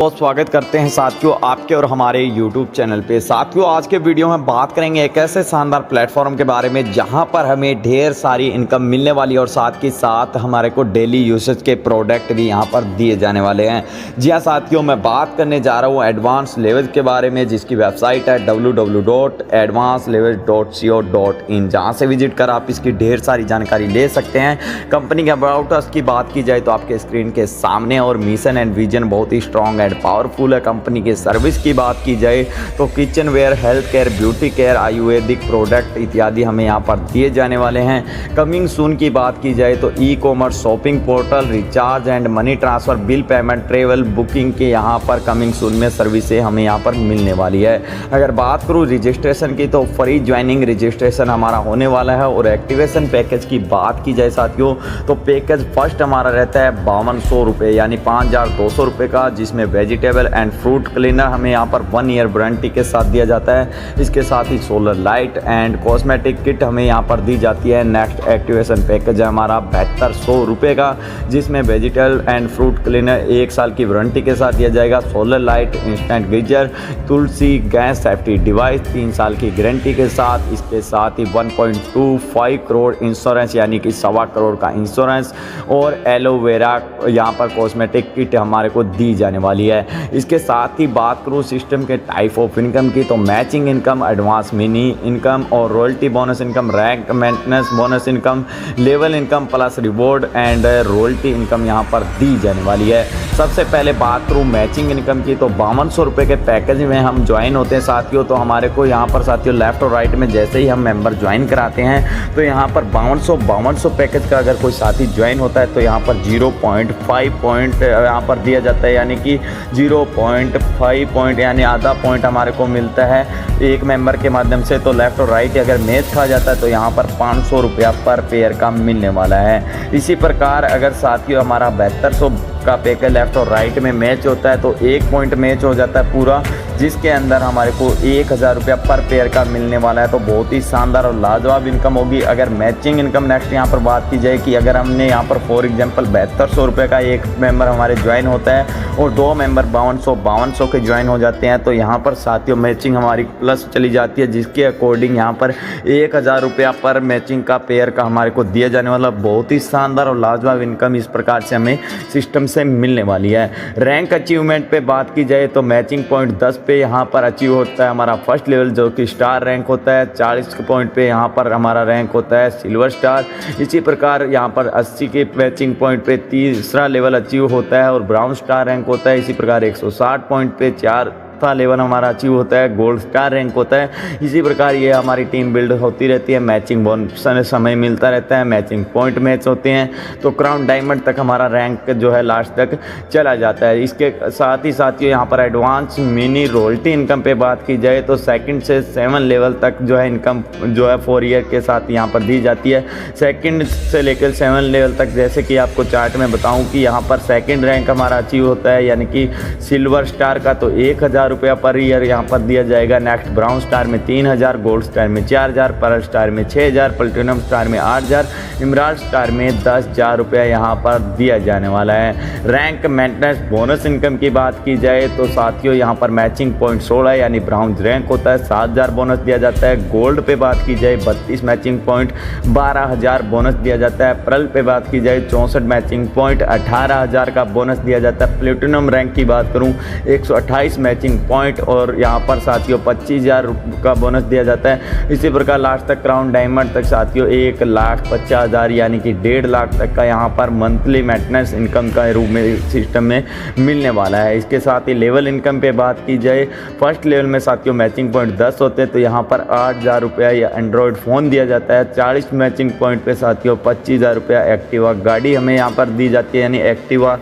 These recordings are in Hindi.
बहुत स्वागत करते हैं साथियों आपके और हमारे YouTube चैनल पे। साथियों आज के वीडियो में बात करेंगे एक ऐसे शानदार प्लेटफॉर्म के बारे में जहां पर हमें ढेर सारी इनकम मिलने वाली है और साथ के साथ हमारे को डेली यूसेज के प्रोडक्ट भी यहां पर दिए जाने वाले हैं। जी हाँ साथियों, मैं बात करने जा रहा हूँ एडवांस लेवरेज के बारे में, जिसकी वेबसाइट है www.advanceleverage.co.in, जहाँ से विजिट कर आप इसकी ढेर सारी जानकारी ले सकते हैं। कंपनी के अबाउट अस की बात की जाए तो आपके स्क्रीन के सामने, और मिशन एंड विजन बहुत ही स्ट्रॉन्ग पावरफुल है। कंपनी की सर्विस की बात की जाए तो kitchenware, health care, beauty care, ayurvedic product इत्यादि हमें यहाँ पर दिए जाने वाले हैं। कमिंग सून की बात की जाए तो e commerce, shopping portal, recharge and money transfer, bill payment, travel booking के यहाँ पर कमिंग सून में सर्विसें हमें यहाँ पर मिलने वाली है। अगर बात करूँ रजिस्ट्रेशन की तो फ्री ज्वाइनिंग रजिस्ट्रेशन हमारा होने वाला है। और एक्टिवेशन पैकेज की बात की जाए साथियों तो पैकेज फर्स्ट हमारा रहता है 5200 रुपये यानी 5200 रुपये का, जिसमें वेजिटेबल एंड फ्रूट क्लीनर हमें यहाँ पर 1 ईयर वारंटी के साथ दिया जाता है। इसके साथ ही solar light and cosmetic kit हमें यहाँ पर दी जाती है। नेक्स्ट एक्टिवेशन पैकेज है हमारा 7200 रुपये का, जिसमें वेजिटेबल एंड फ्रूट क्लीनर 1 साल की वारंटी के साथ दिया जाएगा। सोलर लाइट, इंस्टेंट गीजर, तुलसी गैस सेफ्टी डिवाइस 3 साल की गारंटी के साथ। इसके साथ ही 1.25 करोड़ इंश्योरेंस यानी कि 1.25 करोड़ का इंश्योरेंस, और एलोवेरा यहाँ पर कॉस्मेटिक किट हमारे को दी जाने वाली है। इसके साथ ही बात करूँ सिस्टम के टाइप ऑफ इनकम की तो matching income, advance mini income और royalty bonus income, rank maintenance bonus income, level income plus reward and royalty income यहाँ पर दी जाने वाली है। सबसे पहले बात करूँ मैचिंग इनकम की तो 5200 रुपये के पैकेज में हम ज्वाइन होते हैं साथियों। तो हमारे को यहाँ पर साथियों लेफ्ट और राइट में जैसे ही हम मेंबर ज्वाइन कराते हैं तो यहाँ पर 5200 पैकेज का अगर कोई साथी ज्वाइन होता है तो यहाँ पर 0.5 पॉइंट यहाँ पर दिया जाता है, यानी कि 0.5 पॉइंट यानी आधा पॉइंट हमारे को मिलता है एक मेंबर के माध्यम से। तो लेफ्ट और राइट अगर मैच खा जाता है तो यहाँ पर 500 रुपया पर पेयर का मिलने वाला है। इसी प्रकार अगर साथियों हमारा 7200 का पैकेज लेफ्ट और राइट में मैच होता है तो 1 पॉइंट मैच हो जाता है पूरा, जिसके अंदर हमारे को 1000 रुपया पर पेयर का मिलने वाला है। तो बहुत ही शानदार और लाजवाब इनकम होगी। अगर मैचिंग इनकम नेक्स्ट यहाँ पर बात की जाए कि अगर हमने यहाँ पर फॉर एग्जांपल 7200 रुपये का एक मेंबर हमारे ज्वाइन होता है और 2 मेंबर 5200 के ज्वाइन हो जाते हैं तो यहाँ पर साथियों मैचिंग हमारी प्लस चली जाती है, जिसके अकॉर्डिंग यहाँ पर 1000 रुपया पर मैचिंग का पेयर का हमारे को दिया जाने वाला बहुत ही शानदार और लाजवाब इनकम इस प्रकार से हमें सिस्टम से मिलने वाली है। रैंक अचीवमेंट पे बात की जाए तो मैचिंग पॉइंट 10 पे यहाँ पर अचीव होता है हमारा फर्स्ट लेवल जो कि स्टार रैंक होता है। 40 पॉइंट पे यहाँ पर हमारा रैंक होता है सिल्वर स्टार। इसी प्रकार यहाँ पर 80 के मैचिंग पॉइंट पे तीसरा लेवल अचीव होता है और ब्राउन स्टार रैंक होता है। इसी प्रकार 160 पॉइंट पे 4 लेवल हमारा अचीव होता है, गोल्ड स्टार रैंक होता है। इसी प्रकार ये हमारी टीम बिल्ड होती रहती है, मैचिंग बोनस समय मिलता रहता है, मैचिंग पॉइंट मैच होते हैं तो क्राउन डायमंड तक हमारा रैंक जो है लास्ट तक चला जाता है। इसके साथ ही यहाँ पर एडवांस मिनी रॉयल्टी इनकम पे बात की जाए तो 2 से 7 लेवल तक जो है इनकम जो है 4 ईयर के साथ यहाँ पर दी जाती है। 2 से लेकर 7 लेवल तक जैसे कि आपको चार्ट में बताऊँ कि यहाँ पर 2nd रैंक हमारा अचीव होता है, यानी कि सिल्वर स्टार का तो 1000 रुपया पर ईयर यहाँ पर दिया जाएगा। नेक्स्ट ब्राउन स्टार में 3000, गोल्ड स्टार में 4000, पर्ल स्टार में 6000, प्लेटिनम स्टार में 8000, इमराल्ड स्टार में 10000 रुपया यहाँ पर दिया जाने वाला है। रैंक मेंटेनेंस बोनस इनकम की बात की जाए तो साथियों यहाँ पर मैचिंग पॉइंट 16 यानी ब्राउन रैंक होता है, 7000 बोनस दिया जाता है। गोल्ड पे बात की जाए 32 मैचिंग पॉइंट 12000 बोनस दिया जाता है। पर्ल पे बात की जाए 64 मैचिंग पॉइंट 18000 का बोनस दिया जाता है। प्लेटिनम रैंक की बात करूँ 128 मैचिंग पॉइंट और यहाँ पर साथियों 25000 का बोनस दिया जाता है। इसी प्रकार लास्ट तक क्राउन डायमंड तक साथियों 1,50,000 यानी कि 1.5 लाख तक का यहाँ पर मंथली मेंटेनेंस इनकम का रूप में सिस्टम में मिलने वाला है। इसके साथ ही लेवल इनकम पे बात की जाए फर्स्ट लेवल में साथियों मैचिंग पॉइंट 10 होते हैं तो यहाँ पर 8000 रुपया या एंड्रॉयड फ़ोन दिया जाता है। 40 मैचिंग पॉइंट पे साथियों 25000 रुपया एक्टिवा गाड़ी हमें यहाँ पर दी जाती है, यानी एक्टिवा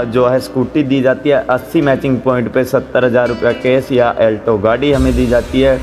जो है स्कूटी दी जाती है। 80 मैचिंग पॉइंट पे 70000 रुपया कैश या एल्टो गाड़ी हमें दी जाती है।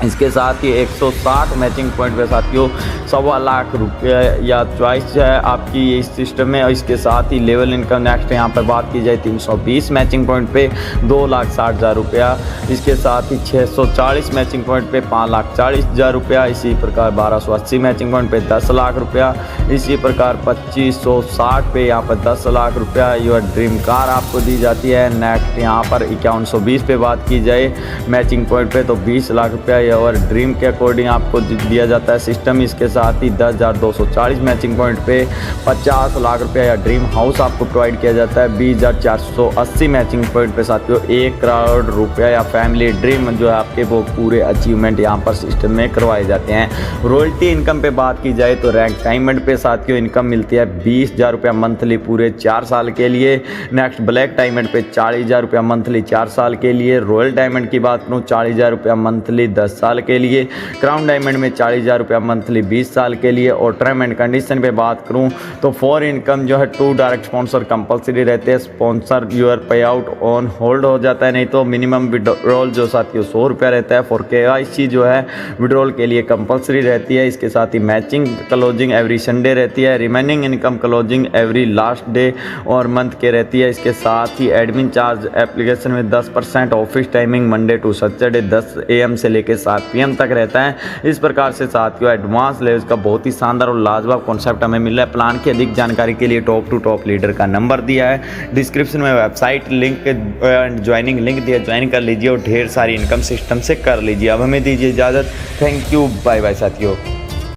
इसके साथ ही 160 मैचिंग पॉइंट पे साथियों 1.25 लाख रुपये या चॉइस है आपकी इस सिस्टम में। और इसके साथ ही लेवल इनकम नेक्स्ट यहाँ पर बात की जाए 320 मैचिंग पॉइंट पे 2,60,000 रुपया। इसके साथ ही 640 मैचिंग पॉइंट पे 5,40,000 रुपया। इसी प्रकार 1280 मैचिंग पॉइंट पे 10 लाख रुपया। इसी प्रकार 2560 पे यहाँ पर 10 लाख रुपया योर ड्रीम कार आपको दी जाती है। नेक्स्ट यहाँ पर 5120 पे बात की जाए मैचिंग पॉइंट पे तो 20 लाख रुपया और ड्रीम के अकॉर्डिंग आपको दिया जाता है सिस्टम। इसके साथ ही 10,240 मैचिंग पॉइंट पे 50 लाख रुपया या ड्रीम हाउस आपको प्रोवाइड किया जाता है। 20,480 मैचिंग पॉइंट पे साथियों 1 करोड़ रुपया या फैमिली ड्रीम जो है आपके वो पूरे अचीवमेंट यहाँ पर सिस्टम में करवाए जाते हैं। रॉयल्टी इनकम पे बात की जाए तो रैंक डायमंड पे साथियों इनकम मिलती है 20,000 रुपया मंथली पूरे 4 साल के लिए। नेक्स्ट ब्लैक डायमंड पे 40,000 रुपया मंथली 4 साल के लिए। रॉयल डायमंड की बात करूँ 40,000 रुपया मंथली 10 साल के लिए। क्राउन डायमंड में 40,000 रुपया मंथली 20 साल के लिए। और टर्म एंड कंडीशन पे बात करूं तो फॉर इनकम जो है 2 डायरेक्ट स्पॉन्सर कंपलसरी रहते हैं। स्पॉन्सर यूर पे आउट ऑन होल्ड हो जाता है, नहीं तो मिनिमम विड्रॉल जो साथियों 100 रुपया रहता है। फॉर KYC जो है विड्रॉल के लिए कंपलसरी रहती है। इसके साथ ही मैचिंग क्लोजिंग एवरी संडे रहती है। Remaining income closing every last day और मंथ के रहती है। इसके साथ ही एडमिन चार्ज एप्लीकेशन में 10%। Office timing Monday to Saturday 10 AM से लेकर 7 PM तक रहता है। इस प्रकार से साथियों एडवांस लेवल का बहुत ही शानदार और लाजवाब कॉन्सेप्ट हमें मिल रहा है। प्लान की अधिक जानकारी के लिए टॉप टू टॉप लीडर का नंबर दिया है डिस्क्रिप्शन में, वेबसाइट लिंक ज्वाइनिंग लिंक दिया, ज्वाइन कर लीजिए और ढेर सारी इनकम सिस्टम से कर लीजिए। अब हमें दीजिए इजाज़त। थैंक यू, बाय बाय साथियों।